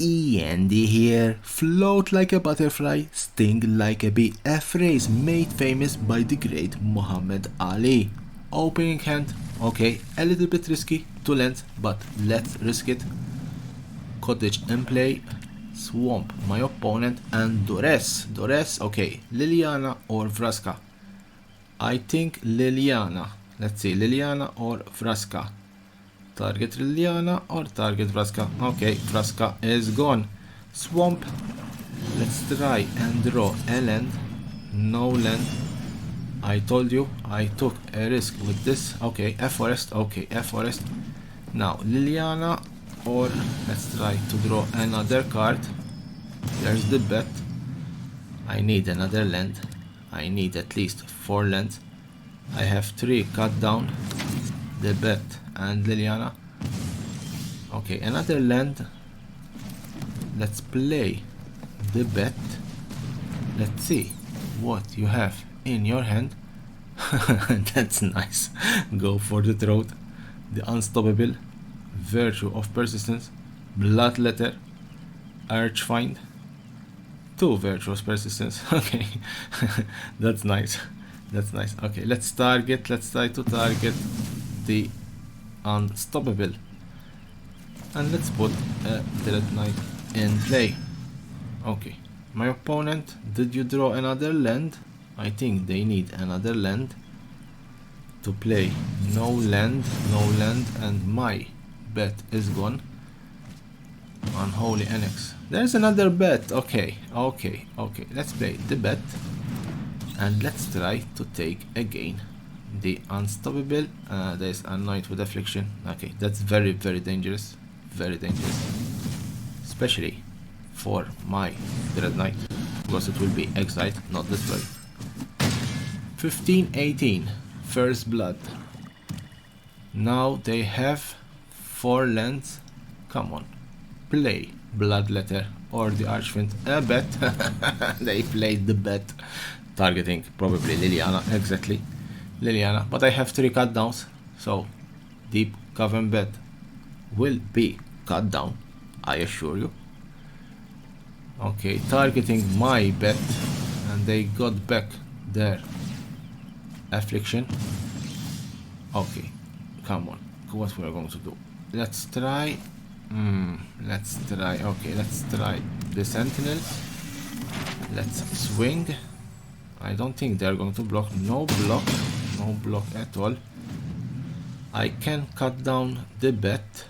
E.N.D here. Float like a butterfly, sting like a bee. A phrase made famous by the great Muhammad Ali. Opening hand, okay, a little bit risky to land, but let's risk it. Cottage in play, swamp my opponent, and Dores, okay, Liliana or Vraska. I think Liliana. Let's see, Liliana or Vraska. Target Liliana or target Vraska. Okay, Vraska is gone. Swamp. Let's try and draw a land. No land. I told you I took a risk with this. Okay, a forest. Okay, a forest. Now Liliana, or let's try to draw another card. There's the bet. I need another land. I need at least 4 lands. I have 3 cut down. The bet and Liliana. Okay, another land. Let's play the bet. Let's see what you have in your hand. That's nice. Go for the throat. The unstoppable. Virtue of persistence. Bloodletter. Archfind. 2 virtuous persistence. Okay. That's nice. That's nice. Okay, let's try to target the unstoppable. And let's put a Dread Knight in play. Okay. My opponent, did you draw another land? I think they need another land to play. No land, and my bet is gone. Unholy Annex. There's another bet. Okay. Let's play the bet. And let's try to take again the unstoppable. There's a knight with affliction. Okay, that's very, very dangerous. Very dangerous. Especially for my Dread Knight, because it will be exiled, not destroyed. 15-18. First blood. Now they have 4 lands. Come on. Play Bloodletter or the Archfiend. A bet. They played the bet. Targeting probably Liliana, exactly. Liliana, but I have 3 cut downs, so Deep Cavern Bet will be cut down, I assure you. Okay, targeting my bet, and they got back their affliction. Okay, come on, what we are going to do? Let's try. Okay, let's try the Sentinels. Let's swing. I don't think they're going to block. No block at all. I can cut down the bet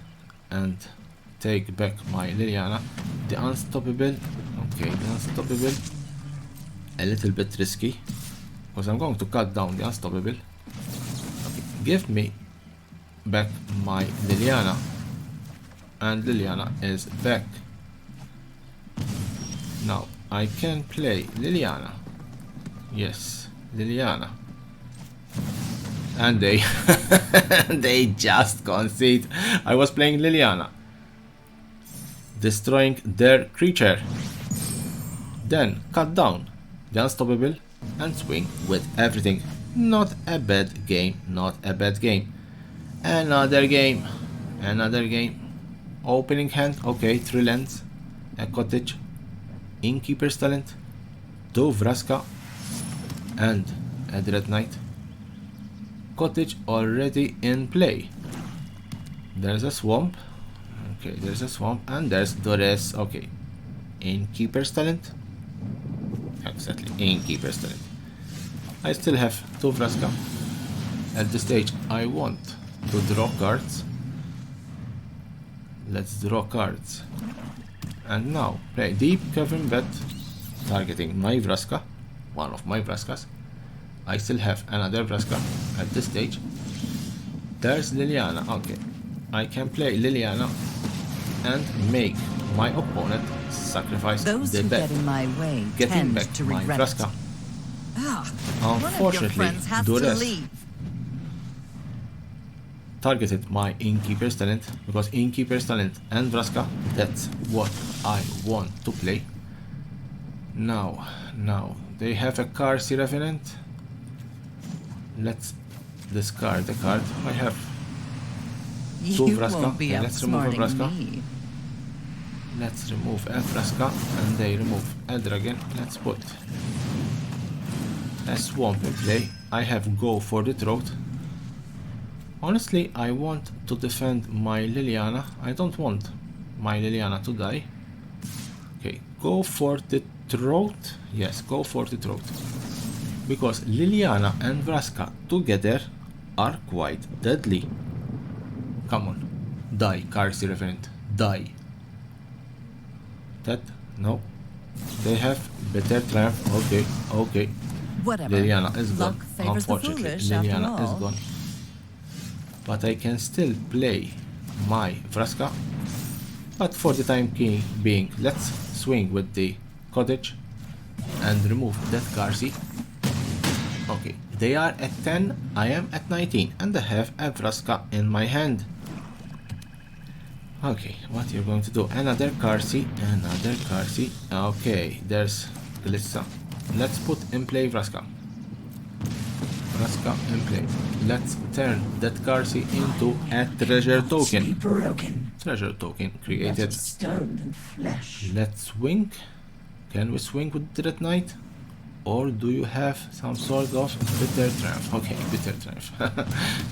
and take back my Liliana. The unstoppable. Okay, the unstoppable. A little bit risky, because I'm going to cut down the unstoppable. Okay, give me back my Liliana. And Liliana is back. Now I can play Liliana. Yes, Liliana. And they they just concede. I was playing Liliana, destroying their creature. Then cut down the unstoppable and swing with everything. Not a bad game, not a bad game. Another game. Opening hand, okay, 3 lands, a cottage, Innkeeper's Talent, 2 Vraska, and a Dread Knight. Cottage already in play. There's a swamp. Okay, there's a swamp, and there's Dores. Okay, Innkeeper's Talent. Exactly, Innkeeper's Talent. I still have 2 Vraska. At this stage, I want to draw cards. Let's draw cards. And now play Deep Cavern Bet, targeting my Vraska, one of my Vraskas. I still have another Vraska at this stage. There's Liliana. Okay, I can play Liliana and make my opponent sacrifice the bet, getting back to my Vraska. Unfortunately, Dores targeted my Innkeeper's Talent, because Innkeeper's Talent and Vraska, that's what I want to play. Now they have a Karsi Revenant. Let's discard the card. I have 2 Vraska. Okay, let's remove a Vraska. Let's remove a Frasca and they remove a dragon. Let's put a swamp in play. I have go for the throat. Honestly, I want to defend my Liliana. I don't want my Liliana to die. Okay, go for the throat. Yes, go for the throat. Because Liliana and Vraska together are quite deadly. Come on. Die, Karsi Revenant. Die. That? No. They have better triumph. Okay, okay. Whatever. Liliana is gone. Luck favors the Unfortunately, foolish, after Liliana is all. gone. But I can still play my Vraska. But for the time being, let's swing with the cottage and remove that Karsi. Okay, they are at 10, I am at 19, and I have a Vraska in my hand. Okay, what you're going to do? Another Karsi, another Karsi. Okay, there's Glissa. Let's put in play Vraska. Vraska in play. Let's turn that Karsi into a treasure token. Treasure token created. Stone and flesh. Let's swing. Can we swing with Dread Knight? Or do you have some sort of bitter triumph? Okay, bitter triumph.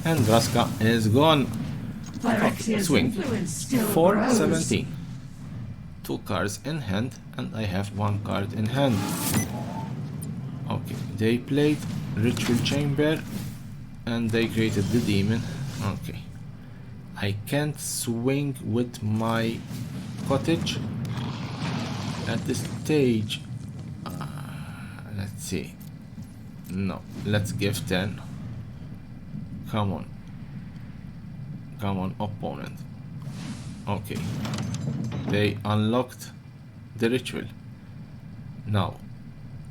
And Vraska is gone. Phyrexia's Swing. influence still 417. 2 cards in hand, and I have 1 card in hand. Okay, they played Ritual Chamber, and they created the demon. Okay, I can't swing with my cottage at this stage. Let's see. No, let's give 10. Come on. Come on, opponent. Okay. They unlocked the ritual. Now,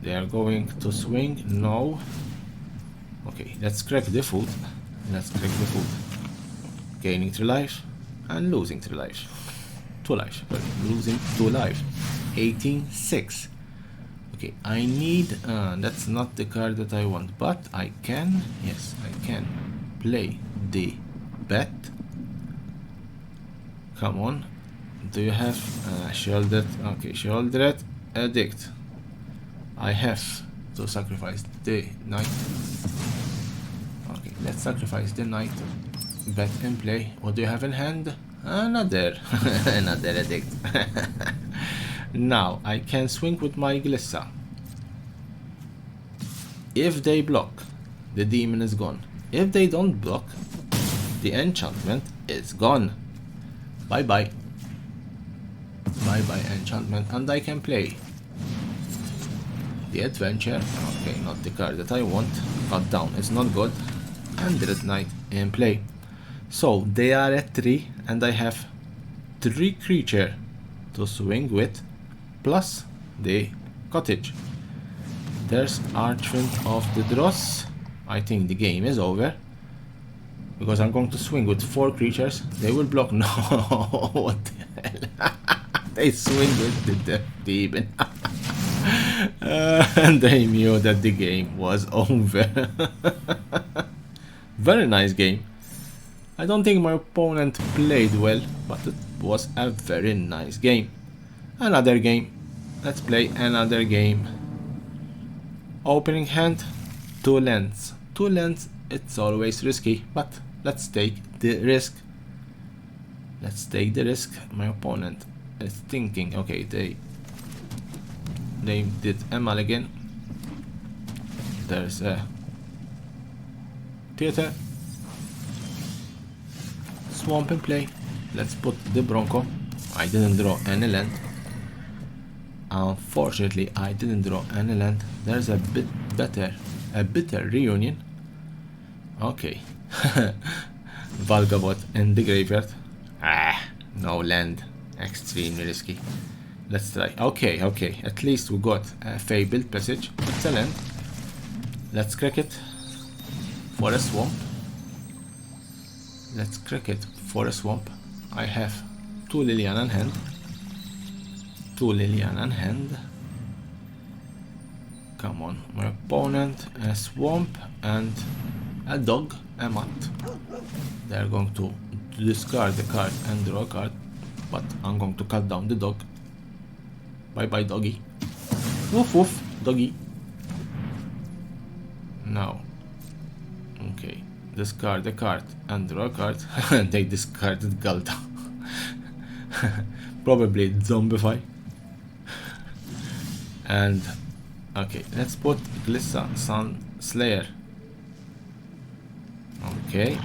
they are going to swing. No. Okay, let's crack the food. Let's crack the food. Gaining 3 life and losing 3 life. 2 life. Sorry, losing 2 life. 18-6. Okay, I need... that's not the card that I want, but I can... Yes, I can play the bet. Come on. Do you have Shielded? Okay, Shielded Addict. I have to sacrifice the knight. Okay, let's sacrifice the knight. Bet in play. What do you have in hand? Another. Another addict. Now I can swing with my Glissa. If they block, the demon is gone. If they don't block, the enchantment is gone. Bye bye. Bye bye enchantment, and I can play the adventure. Okay, not the card that I want. Cut down is not good. And Dread Knight in play. So they are at 3, and I have 3 creatures to swing with, plus the cottage. There's Archfiend of the Dross. I think the game is over, because I'm going to swing with 4 creatures. They will block. No, what the hell? They swing with the demon. And they knew that the game was over. Very nice game. I don't think my opponent played well, but it was a very nice game. Another game. Let's play another game. Opening hand, 2 lands. 2 lands, it's always risky, but let's take the risk. Let's take the risk. My opponent is thinking, okay, they did a mulligan. There's a theater. Swamp in play. Let's put the Bronco. I didn't draw any land. Unfortunately, I didn't draw any land. There's a bitter reunion. Okay. Valgabot in the graveyard. No land. Extremely risky. Let's try. Okay, okay. At least we got a Fabled Passage. Excellent. Let's crack it for a swamp. Let's crack it for a swamp. I have 2 Liliana in hand. 2 Liliana in hand. Come on. My opponent, a swamp and a dog, a mat. They're going to discard the card and draw a card, but I'm going to cut down the dog. Bye bye, doggy. Woof woof, doggy. Now. Okay. Discard a card and draw a card. They discarded Galta. Probably Zombify. And okay, let's put Glissa Sun Slayer. Okay,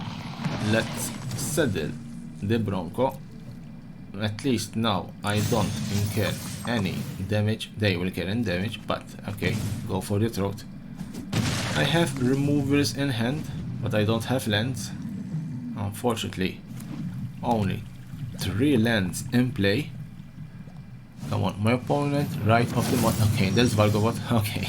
let's settle the Bronco. At least now I don't incur any damage. They will carry damage, but okay, go for the throat. I have removers in hand, but I don't have lands. Unfortunately, only 3 lands in play. Come on, my opponent right off the mod. Okay, there's Valgobot. Okay.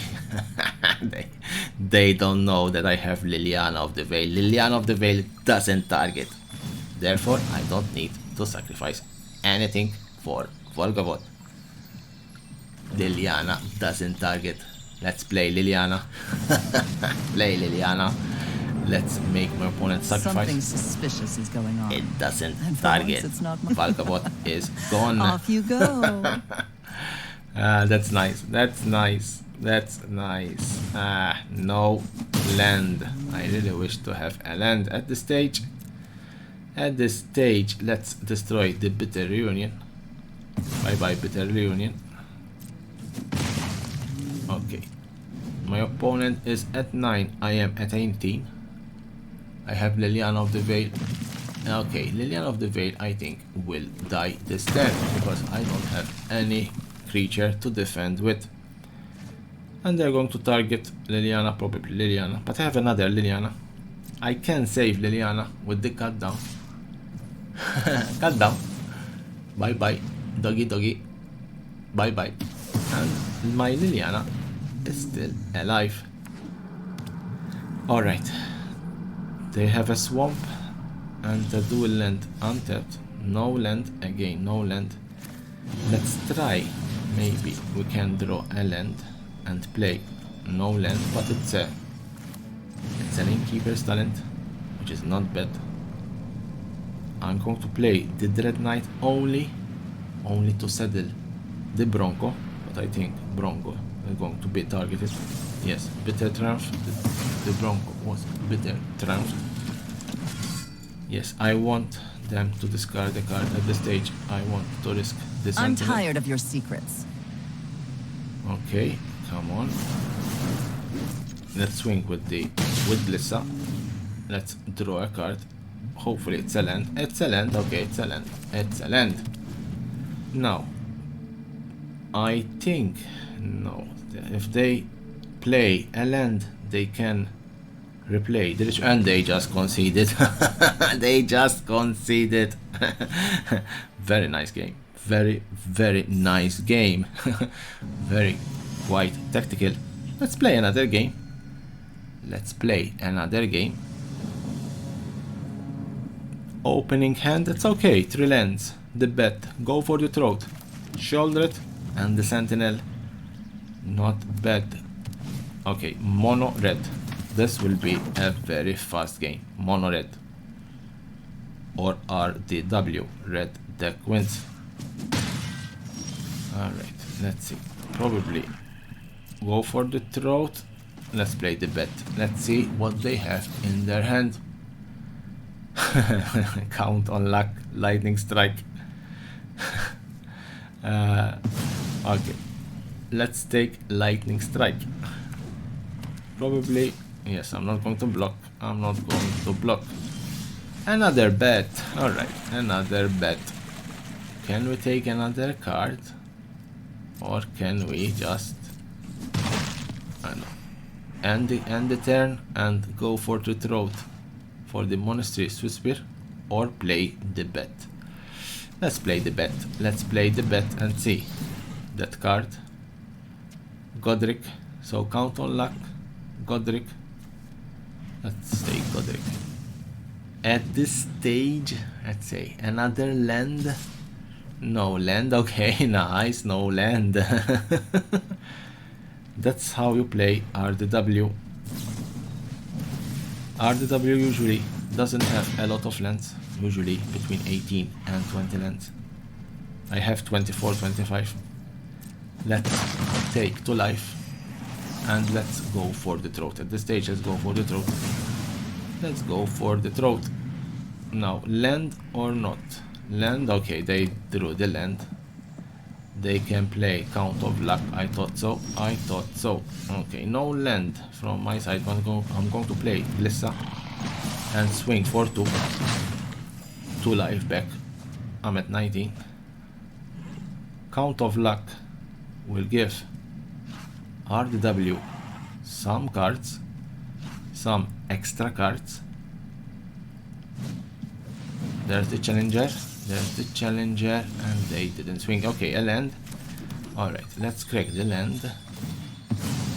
they don't know that I have Liliana of the Veil. Liliana of the Veil doesn't target. Therefore, I don't need to sacrifice anything for Valgobot. Liliana doesn't target. Let's play Liliana. Play Liliana. Let's make my opponent sacrifice. Something suspicious is going on. It doesn't And for target. once, it's not my- Valgobot is gone. Off you go. That's nice. That's nice. That's nice. No land. I really wish to have a land at this stage. At this stage, let's destroy the Bitter Reunion. Bye bye, Bitter Reunion. Okay. My opponent is at 9. I am at 18. I have Liliana of the Veil. Okay, Liliana of the Veil, I think, will die this turn because I don't have any creature to defend with. And they're going to target Liliana, probably Liliana. But I have another Liliana. I can save Liliana with the cut down. Cut down. Bye bye, doggy doggy. Bye bye. And my Liliana is still alive. Alright. They have a swamp and a dual land untapped. No land, again, no land. Let's try. Maybe we can draw a land and play no land, but it's an Innkeeper's talent, which is not bad. I'm going to play the Dread Knight only to settle the Bronco, but I think Bronco is going to be targeted. Yes, Bitter Triumph. The Bronco was Bitter Triumph. Yes, I want them to discard the card at this stage. I want to risk this. I'm tired of your secrets. Okay, come on. Let's swing with Glissa. Let's draw a card. Hopefully it's a land. It's a land. Okay, it's a land. It's a land. Now, I think no. If they play a land, they can replay the ritual, and they just conceded. They just conceded. Very nice game. Very, very nice game. Very quite tactical. Let's play another game. Let's play another game. Opening hand, it's okay. 3 lands. The bet. Go for the throat. Shoulder it. And the sentinel. Not bad. Okay, mono red. This will be a very fast game. Mono red. Or RDW. Red deck wins. Alright, let's see. Probably go for the throat. Let's play the bet. Let's see what they have in their hand. Count on luck. Lightning strike. Okay. Let's take lightning strike. Probably. Yes, I'm not going to block. I'm not going to block. Another bet. Alright, another bet. Can we take another card? Or can we just end the turn and go for the throat for the Monastery Swiss Spear, or play the bet? Let's play the bet. Let's play the bet and see. That card. Godric. So count on luck. Godric. Let's take Godric. At this stage, let's say another land. No land. Okay, nice. No land. That's how you play RDW. RDW usually doesn't have a lot of lands. Usually between 18 and 20 lands. I have 24, 25. Let's take to life. And let's go for the throat. At this stage, let's go for the throat. Let's go for the throat. Now, land or not? Land, okay, they drew the land. They can play Count of Luck. I thought so. I thought so. Okay, no land from my side. I'm going to play Glissa and swing for 2. 2 life back. I'm at 19. Count of Luck will give RDW some cards, some extra cards. There's the challenger. There's the challenger, and they didn't swing. Okay, a land. Alright, let's crack the land.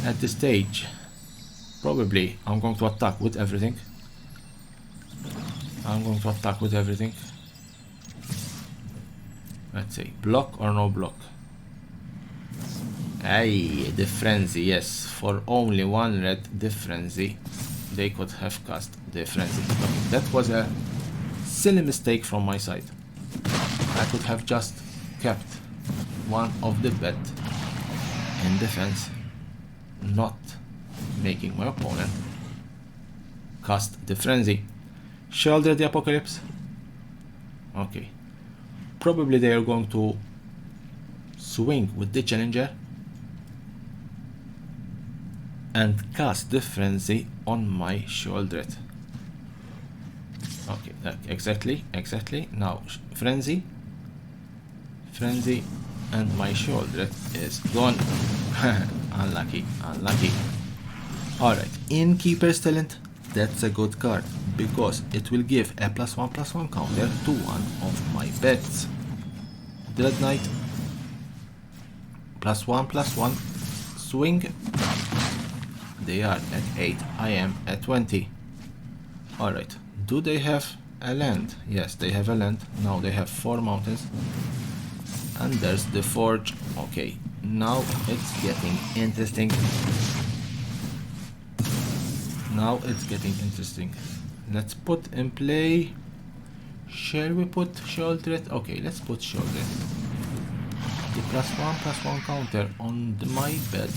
At this stage, probably I'm going to attack with everything. I'm going to attack with everything. Let's say block or no block. Aye, the frenzy, yes. For only 1 red, the frenzy. They could have cast the frenzy. Okay, that was a silly mistake from my side. I could have just kept one of the bet in defense, not making my opponent cast the frenzy. Shoulder the Apocalypse. Okay. Probably they are going to swing with the challenger and cast the frenzy on my Shouldred. Okay, exactly. Now frenzy, and my Shouldred is gone. Unlucky. Alright, Innkeeper's Talent. That's a good card because it will give a +1/+1 counter to one of my bets. Dread Knight, +1/+1 swing. They are at 8. I am at 20. Alright, do they have a land? Yes, they have a land. Now they have 4 mountains. And there's the forge. Okay, now it's getting interesting. Let's put in play. Shall we put Shouldred? Okay, let's put Shouldred. The +1/+1 counter on my bed.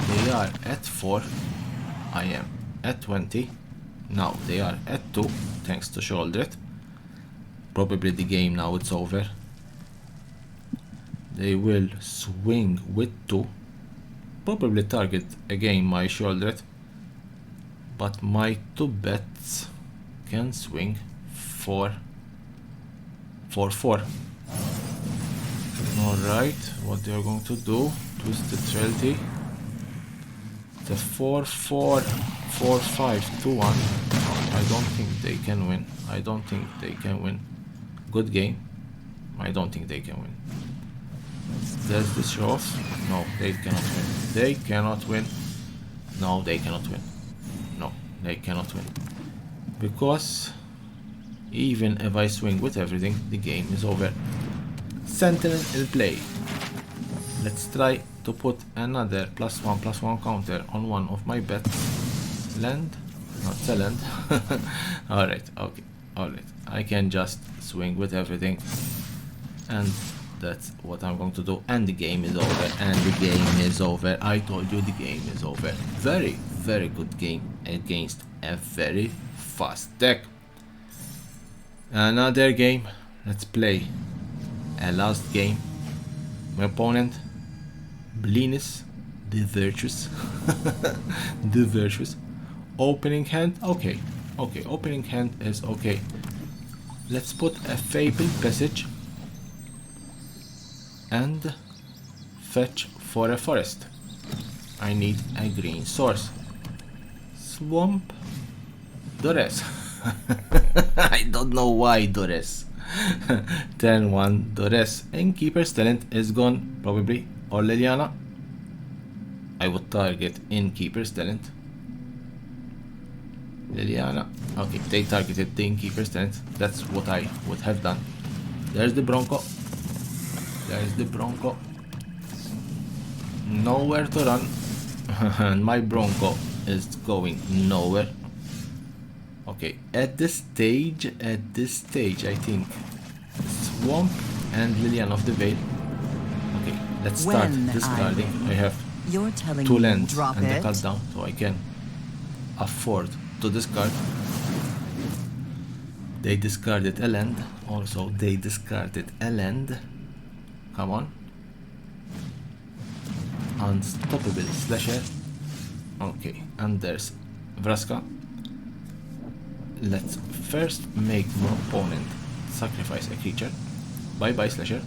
They are at 4. I am at 20. Now they are at 2 thanks to Shouldred. Probably the game now it's over. They will swing with 2. Probably target again my Shouldred. But my 2 bets can swing for 4. Alright, what they are going to do? Twisted Treaty. The 4-4, 4-5, 2-1. I don't think they can win. Good game. I don't think they can win. There's the show off. No, they cannot win. No, they cannot win. Because even if I swing with everything, the game is over. Sentinel in play. Let's try to put another +1/+1 counter on one of my bets. Land? Not a land. Alright, okay. Alright. I can just swing with everything. And that's what I'm going to do. And the game is over. I told you the game is over. Very, very good game against a very fast deck. Another game. Let's play a last game. My opponent, Blinus, the Virtuous. The Virtuous. Opening hand, okay. Opening hand is okay. Let's put a Fabled Passage and fetch for a forest. I need a green source. Swamp Dores. I don't know why Dores. Turn 1 Dores. Innkeeper's Talent is gone probably. Or Liliana. I would target Innkeeper's Talent. Liliana. Okay, they targeted the Innkeeper's Talent. That's what I would have done. There's the Bronco. Nowhere to run. And my Bronco is going nowhere. Okay, at this stage, I think Swamp and Lilian of the Veil. Okay, Let's start When discarding. I I have You're telling 2 me lands drop and the it. cut down, so I can afford to discard. They discarded E.N.D. Also, they discarded E.N.D. Come on. Unstoppable Slasher. Okay, and there's Vraska. Let's first make my opponent sacrifice a creature. Bye bye, Slasher.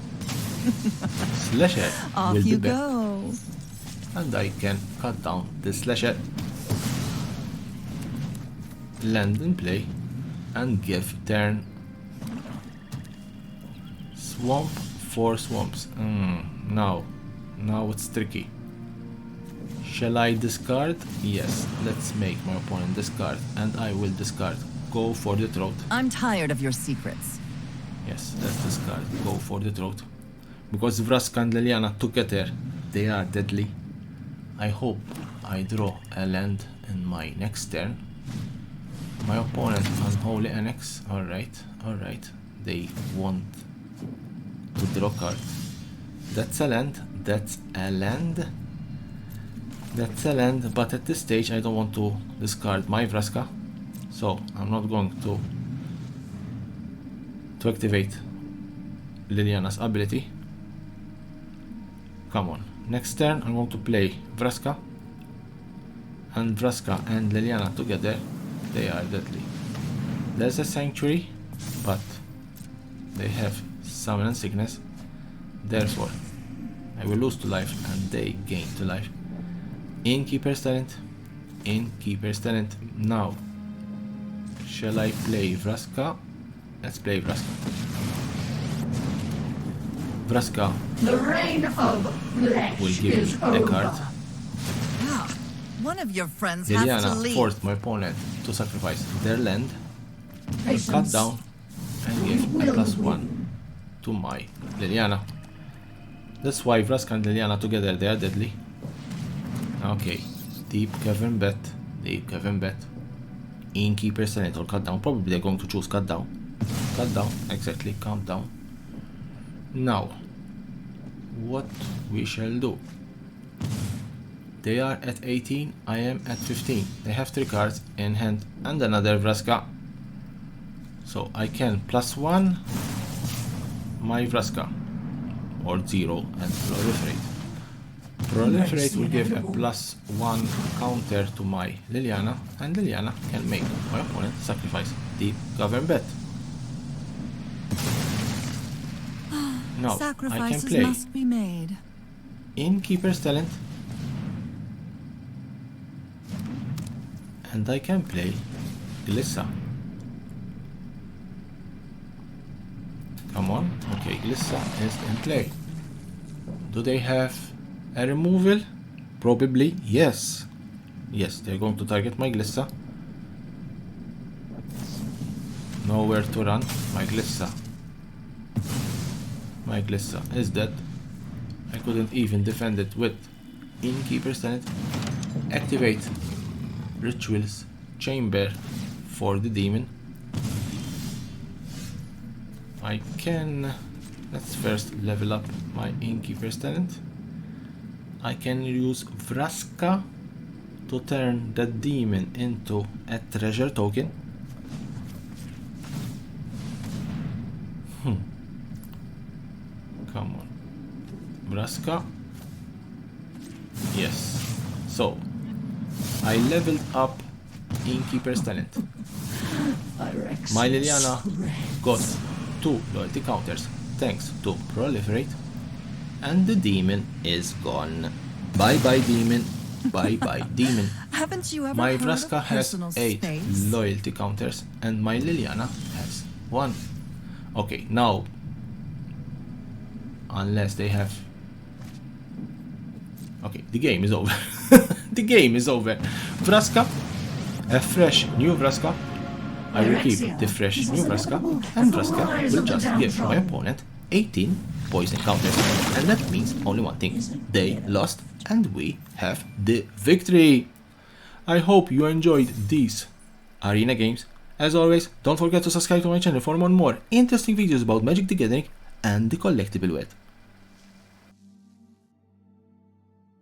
Slasher Off will be you back. go. And I can cut down the Slasher. Land in play. And give turn. Swamp 4 swamps. Now it's tricky. Shall I discard? Yes, let's make my opponent discard, and I will discard. Go for the throat. I'm tired of your secrets. Yes, let's discard. Go for the throat. Because Vraska and Liliana together, they are deadly. I hope I draw a land in my next turn. My opponent, Unholy Annex. Alright. They want to draw card. That's a land. That's a land, but at this stage I don't want to discard my Vraska, so I'm not going to activate Liliana's ability. Come on, next turn I'm going to play Vraska, and Vraska and Liliana together, they are deadly. There's a Sanctuary, but they have Summon and Sickness, therefore I will lose to life and they gain to life. Innkeeper's Talent. Now, shall I play Vraska? Let's play Vraska. Vraska The reign of flesh will give is me a over. card. Wow. One of your friends has to Liliana leave. forced my opponent to sacrifice their land, cut Patience. down, and give a +1 to my Liliana. That's why Vraska and Liliana together, they are deadly. Okay, deep cavern bet. Innkeeper's Talent or cut down. Probably they're going to choose cut down. Exactly, calm down. Now, what we shall do? They are at 18, I am at 15. They have 3 cards in hand and another Vraska. So I can +1 my Vraska or 0 and proliferate. Proliferate will give a +1 counter to my Liliana, and Liliana can make my opponent sacrifice the Cavern Bet. Now I can Sacrifices play must be made. Innkeeper's Talent, and I can play Glissa. Come on, okay, Glissa is in play. Do they have a removal? Probably, yes. Yes, they're going to target my Glissa. Nowhere to run. My Glissa is dead. I couldn't even defend it with Innkeeper's Talent. Activate Rituals Chamber for the demon. I can... Let's first level up my Innkeeper's Talent. I can use Vraska to turn the demon into a treasure token. Come on. Vraska. Yes. So, I leveled up Innkeeper's Talent. My Liliana got 2 loyalty counters thanks to Proliferate, and the demon is gone. Bye bye demon. Bye bye demon. Haven't you ever My heard Vraska of has personal 8 space? loyalty counters and my Liliana has 1. Okay, now unless they have... Okay, the game is over. The game is over. Vraska, a fresh new Vraska. I will keep the fresh new Vraska, and Vraska will just give my opponent 18 poison counters. And that means only one thing. They lost and we have the victory. I hope you enjoyed these arena games. As always, don't forget to subscribe to my channel for more interesting videos about Magic the Gathering and the collectible world.